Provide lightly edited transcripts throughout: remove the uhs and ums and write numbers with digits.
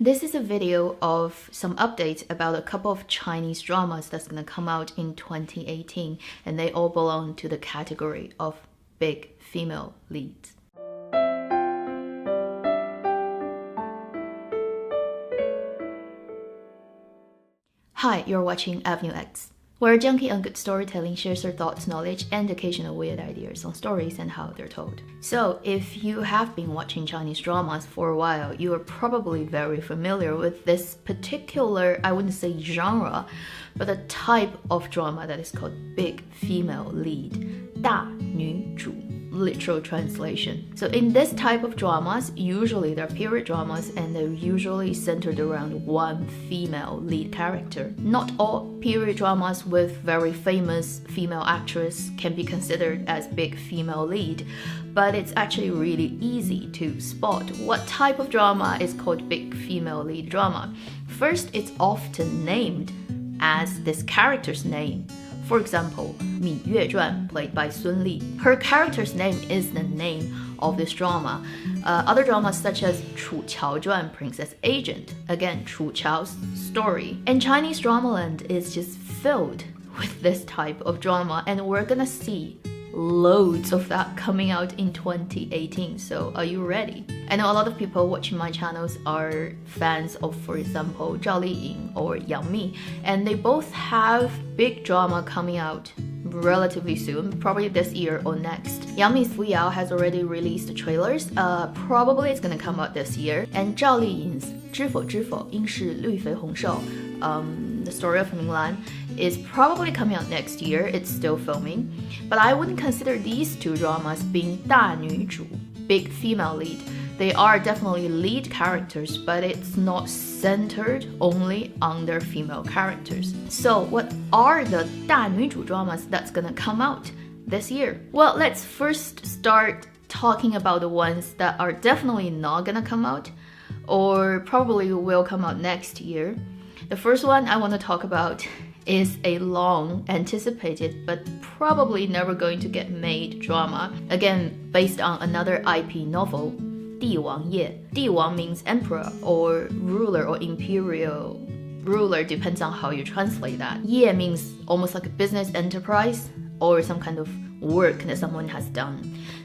This is a video of some updates about a couple of Chinese dramas that's gonna come out in 2018, and they all belong to the category of big female leads. Hi, you're watching Avenue X, where a junkie on good storytelling shares her thoughts, knowledge, and occasional weird ideas on stories and how they're told. So, if you have been watching Chinese dramas for a while, you are probably very familiar with this particular, I wouldn't say genre, but a type of drama that is called big female lead, 大女主. Literal translation. So in this type of dramas, usually they're period dramas and they're usually centered around one female lead character. Not all period dramas with very famous female actress can be considered as big female lead, but it's actually really easy to spot what type of drama is called big female lead drama. First, it's often named as this character's name. For example, 芈月传, played by Sun Li. Her character's name is the name of this drama. Other dramas such as 楚乔传, Princess Agent, again, 楚乔's story. And Chinese dramaland is just filled with this type of drama, and we're gonna see loads of that coming out in 2018. So are you ready? I know a lot of people watching my channels are fans of, for example, Zhao Liying or Yang Mi, and they both have big drama coming out relatively soon, probably this year or next. Yang Mi's Fu Yao has already released the trailers. Probably it's gonna come out this year. And Zhao Liying's 知否知否应是绿肥红瘦, the story of Ming is probably coming out next year. It's still filming, but I wouldn't consider these two dramas being 大女主, big female lead. They are definitely lead characters, but it's not centered only on their female characters. So what are the 大女主 dramas that's gonna come out this year? Well, let's first start talking about the ones that are definitely not gonna come out, or probably will come out next year. The first one I want to talk about is a long anticipated but probably never going to get made drama, again based on another IP novel, 帝王业. 帝王 means emperor or ruler or imperial ruler, depends on how you translate that. 业 means almost like a business enterprise or some kind of work that someone has done.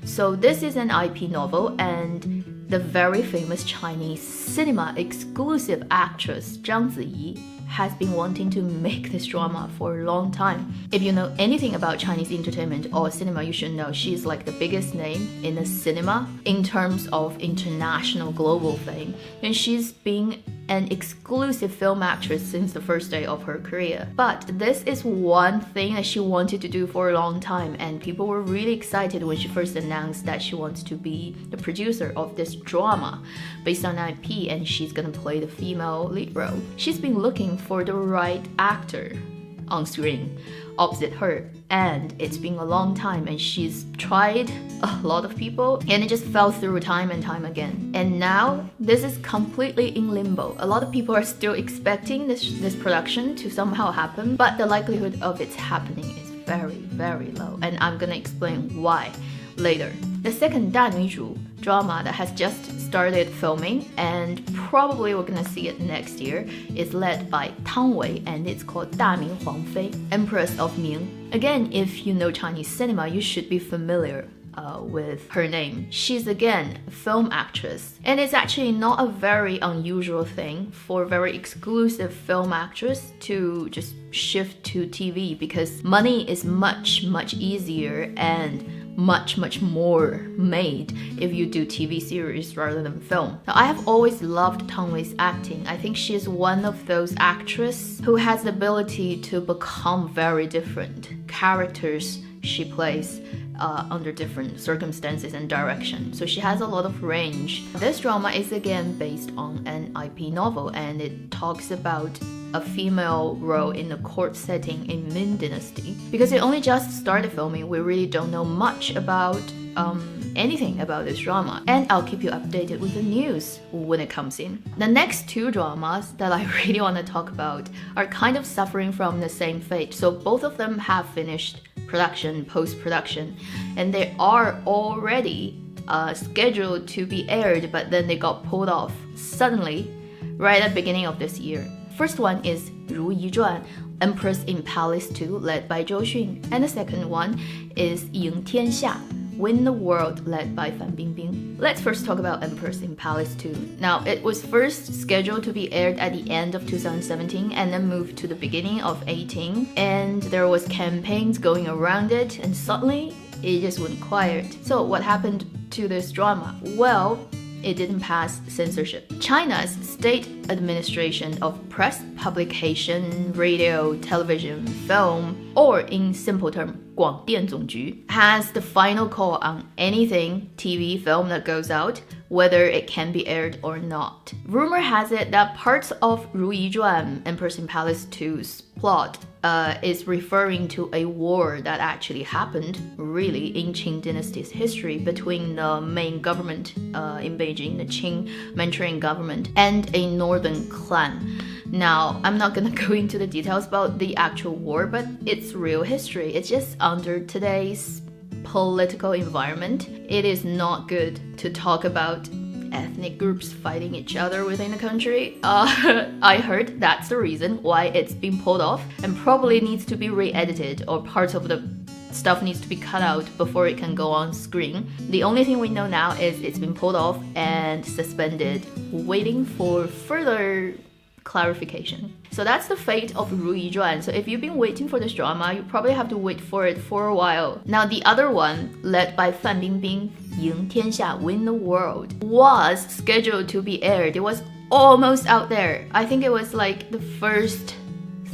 So this is an IP novel, and the very famous Chinese cinema exclusive actress Zhang Ziyi has been wanting to make this drama for a long time. If you know anything about Chinese entertainment or cinema, you should know she's like the biggest name in the cinema in terms of international global fame. And she's been an exclusive film actress since the first day of her career. But this is one thing that she wanted to do for a long time, and people were really excited when she first announced that she wants to be the producer of this drama based on IP, and she's gonna play the female lead role. She's been looking for the right actor on screen opposite her, and it's been a long time, and she's tried a lot of people and it just fell through time and time again. And now this is completely in limbo. A lot of people are still expecting this production to somehow happen, but the likelihood of it happening is very, very low, and I'm gonna explain why later. The second 大女主 drama that has just started filming, and probably we're gonna see it next year, is led by Tang, and it's called 大明皇妃, Empress of Ming. Again, if you know Chinese cinema, you should be familiar with her name. She's again a film actress, and it's actually not a very unusual thing for a very exclusive film actress to just shift to TV, because money is much easier and much more made if you do TV series rather than film. Now, I have always loved Tang Wei's acting. I think she is one of those actresses who has the ability to become very different characters she plays under different circumstances and direction. So she has a lot of range. This drama is again based on an IP novel, and it talks about a female role in a court setting in Ming Dynasty. Because it only just started filming, we really don't know much about anything about this drama, and I'll keep you updated with the news when it comes in. The next two dramas that I really want to talk about are kind of suffering from the same fate. So both of them have finished production, post-production, and they are already scheduled to be aired, but then they got pulled off suddenly right at the beginning of this year. First one is 如懿传, Empress in Palace 2, led by Zhou, and the second one is 赢天下, Win the World, led by Bingbing. Let's first talk about Empress in Palace 2. Now, it was first scheduled to be aired at the end of 2017 and then moved to the beginning of 18, and there was campaigns going around it, and suddenly it just went quiet. So what happened to this drama? Well, it didn't pass censorship. China's State Administration of Press, Publication, Radio, Television, Film, or in simple term, 广电总局, has the final call on anything TV, film that goes out, whether it can be aired or not. Rumor has it that parts of 如懿传, Empress in Palace 2's plot is referring to a war that actually happened, really, in Qing dynasty's history between the Ming government in Beijing, the Qing Manchurian government, and a northern clan. Now, I'm not gonna go into the details about the actual war, but it's real history. It's just under today's political environment, it is not good to talk about ethnic groups fighting each other within the country. I heard that's the reason why it's been pulled off and probably needs to be re-edited, or parts of the stuff needs to be cut out before it can go on screen. The only thing we know now is it's been pulled off and suspended, waiting for further clarification. So that's the fate of 如懿传. So if you've been waiting for this drama, you probably have to wait for it for a while. Now the other one, led by Bingbing, 赢天下, Win the World, was scheduled to be aired. It was almost out there. I think it was like the first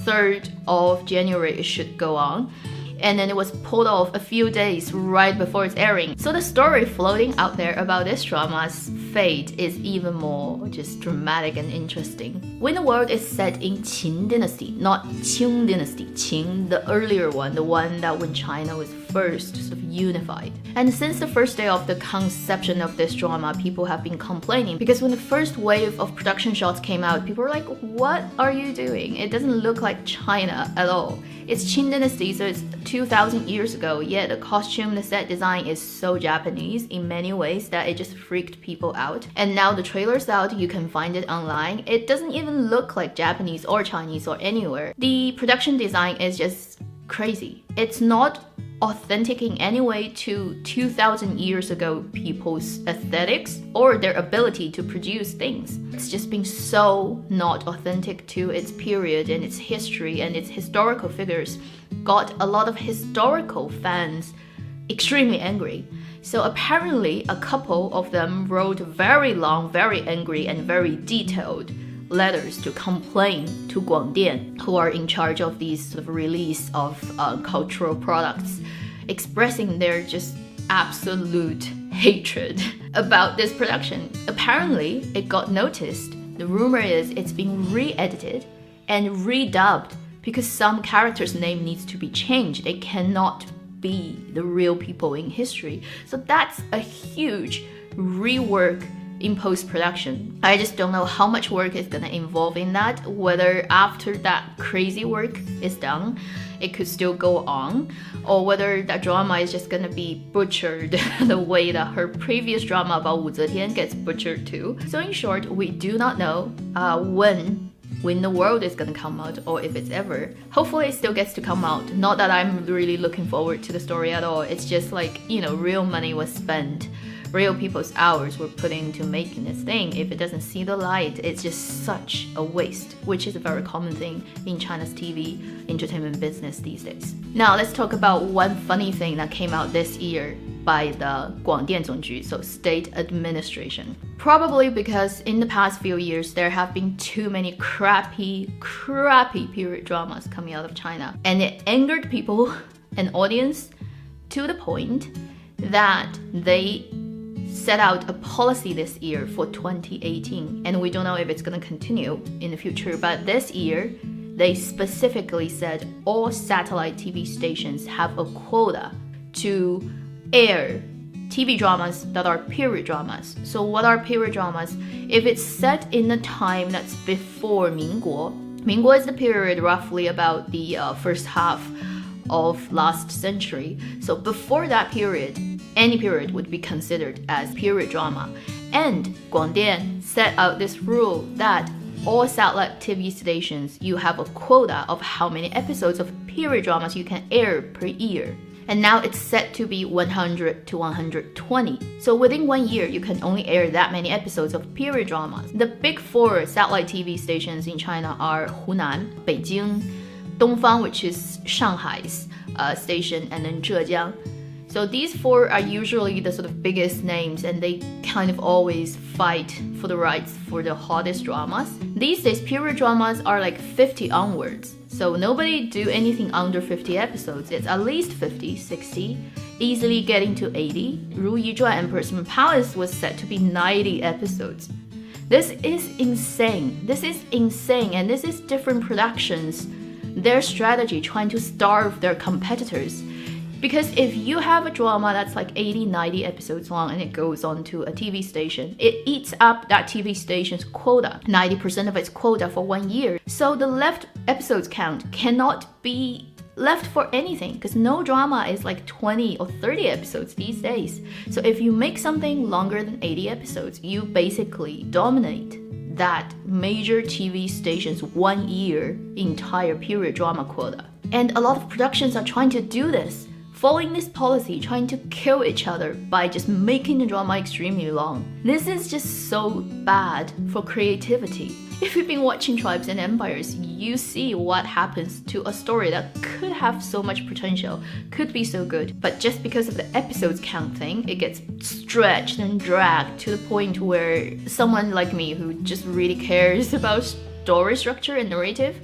third of January it should go on. And then it was pulled off a few days right before its airing. So the story floating out there about this drama's fate is even more just dramatic and interesting. Win the World is set in Qin dynasty, not Qing dynasty. Qing, the earlier one, the one that when China was first sort of unified. And since the first day of the conception of this drama, people have been complaining because when the first wave of production shots came out, people were like, what are you doing? It doesn't look like China at all. It's Qing dynasty, so it's 2,000 years ago, yet the costume, the set design is so Japanese in many ways that it just freaked people out. And now the trailer's out, you can find it online. It doesn't even look like Japanese or Chinese or anywhere. The production design is just crazy. It's not authentic in any way to 2,000 years ago people's aesthetics or their ability to produce things. It's just been so not authentic to its period and its history, and its historical figures got a lot of historical fans extremely angry. So apparently a couple of them wrote very long, very angry and very detailed letters to complain to Guangdian, who are in charge of these sort of release of cultural products, expressing their just absolute hatred about this production. Apparently, it got noticed. The rumor is it's being re-edited and redubbed because some characters' name needs to be changed. They cannot be the real people in history. So that's a huge rework in post-production. I just don't know how much work is gonna involve in that, whether after that crazy work is done, it could still go on, or whether that drama is just gonna be butchered the way that her previous drama about Wu Zetian gets butchered too. So in short, we do not know when the world is gonna come out, or if it's ever. Hopefully it still gets to come out. Not that I'm really looking forward to the story at all. It's just like, you know, real money was spent. Real people's hours were put into making this thing. If it doesn't see the light, it's just such a waste, which is a very common thing in China's TV entertainment business these days. Now let's talk about one funny thing that came out this year by the 广电总局, so State Administration. Probably because in the past few years there have been too many crappy period dramas coming out of China, and it angered people and audience to the point that they set out a policy this year for 2018, and we don't know if it's going to continue in the future, but this year they specifically said all satellite TV stations have a quota to air TV dramas that are period dramas. So what are period dramas? If it's set in a time that's before 民国, 民国 is the period roughly about the first half of last century. So before that period, any period would be considered as period drama. And 广电set out this rule that all satellite TV stations, you have a quota of how many episodes of period dramas you can air per year. And now it's set to be 100 to 120. So within 1 year, you can only air that many episodes of period dramas. The big 4 satellite TV stations in China are Hunan, Beijing, Dongfang, which is Shanghai's station, and then Zhejiang. So these 4 are usually the sort of biggest names, and they kind of always fight for the rights for the hottest dramas. These days, period dramas are like 50 onwards. So nobody do anything under 50 episodes. It's at least 50, 60, easily getting to 80. Ru Yi Zhuan Empress from Palace was set to be 90 episodes. This is insane. And this is different productions, their strategy trying to starve their competitors. Because if you have a drama that's like 80, 90 episodes long and it goes on to a TV station, it eats up that TV station's quota, 90% of its quota for 1 year. So the left episodes count cannot be left for anything, because no drama is like 20 or 30 episodes these days. So if you make something longer than 80 episodes, you basically dominate that major TV station's 1 year entire period drama quota. And a lot of productions are trying to do this, following this policy, trying to kill each other by just making the drama extremely long. This is just so bad for creativity. If you've been watching Tribes and Empires, you see what happens to a story that could have so much potential, could be so good, but just because of the episodes count thing, it gets stretched and dragged to the point where someone like me, who just really cares about story structure and narrative,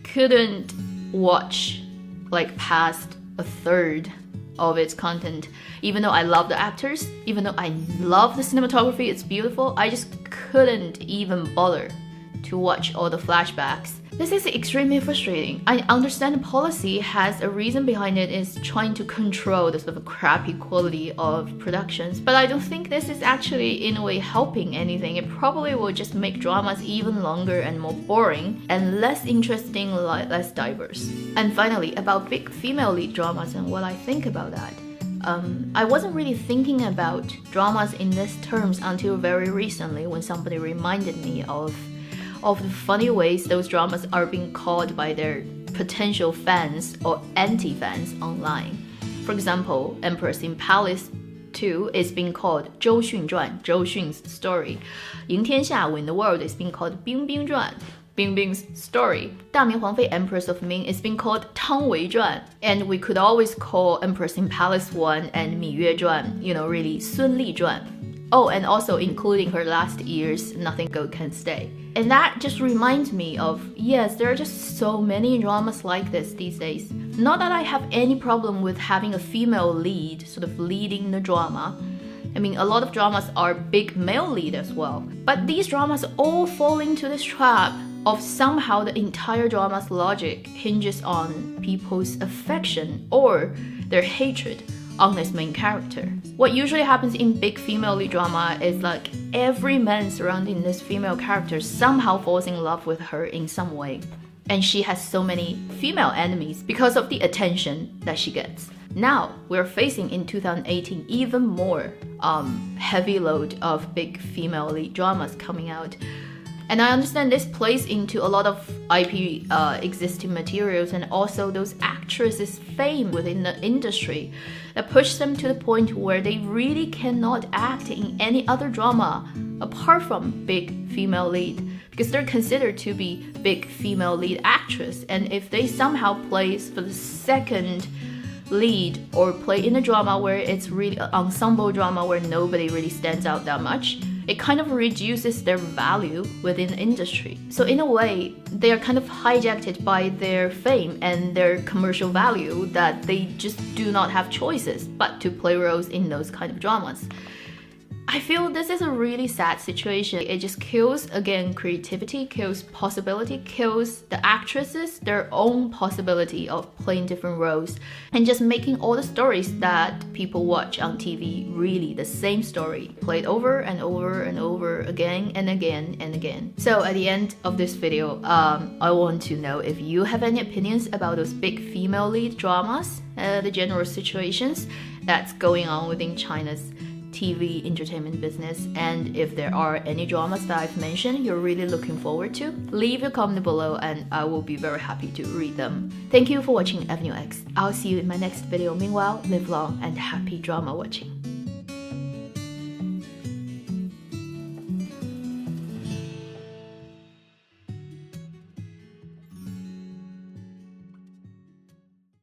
couldn't watch like past a third of its content. Even though I love the actors, even though I love the cinematography, it's beautiful, I just couldn't even bother to watch all the flashbacks. This is extremely frustrating. I understand the policy has a reason behind it, is trying to control the sort of crappy quality of productions, but I don't think this is actually in a way helping anything. It probably will just make dramas even longer and more boring and less interesting, less diverse. And finally, about big female lead dramas and what I think about that. I wasn't really thinking about dramas in these terms until very recently, when somebody reminded me of the funny ways those dramas are being called by their potential fans or anti-fans online. For example, Empress in Palace 2 is being called Zhou Xun Zhuan, Zhou Xun's story. 赢天下 Win the World is being called Bingbing Zhuan, Bingbing's story. 大明皇妃 Empress of Ming is being called Tang Wei Zhuan. And we could always call Empress in Palace 1 and Mi Yue Zhuan, really Sun Li Zhuan. Oh, and also including her last year's Nothing Good Can Stay. And that just reminds me of, yes, there are just so many dramas like this these days. Not that I have any problem with having a female lead sort of leading the drama. I mean, a lot of dramas are big male lead as well. But these dramas all fall into this trap of somehow the entire drama's logic hinges on people's affection or their hatred on this main character. What usually happens in big female lead drama is like every man surrounding this female character somehow falls in love with her in some way. And she has so many female enemies because of the attention that she gets. Now, we're facing in 2018 even more heavy load of big female lead dramas coming out. And I understand this plays into a lot of IP existing materials and also those actresses' fame within the industry that push them to the point where they really cannot act in any other drama apart from big female lead, because they're considered to be big female lead actress. And if they somehow plays for the second lead or play in a drama where it's really an ensemble drama where nobody really stands out that much, it kind of reduces their value within the industry. So in a way, they are kind of hijacked by their fame and their commercial value that they just do not have choices but to play roles in those kind of dramas. I feel this is a really sad situation. It just kills, again, creativity, kills possibility, kills the actresses, their own possibility of playing different roles, and just making all the stories that people watch on TV really the same story, played over and over and over again and again and again. So at the end of this video, I want to know if you have any opinions about those big female lead dramas, the general situations that's going on within China's TV entertainment business, and if there are any dramas that I've mentioned you're really looking forward to, leave a comment below and I will be very happy to read them. Thank you for watching Avenue X. I'll see you in my next video. Meanwhile, live long and happy drama watching.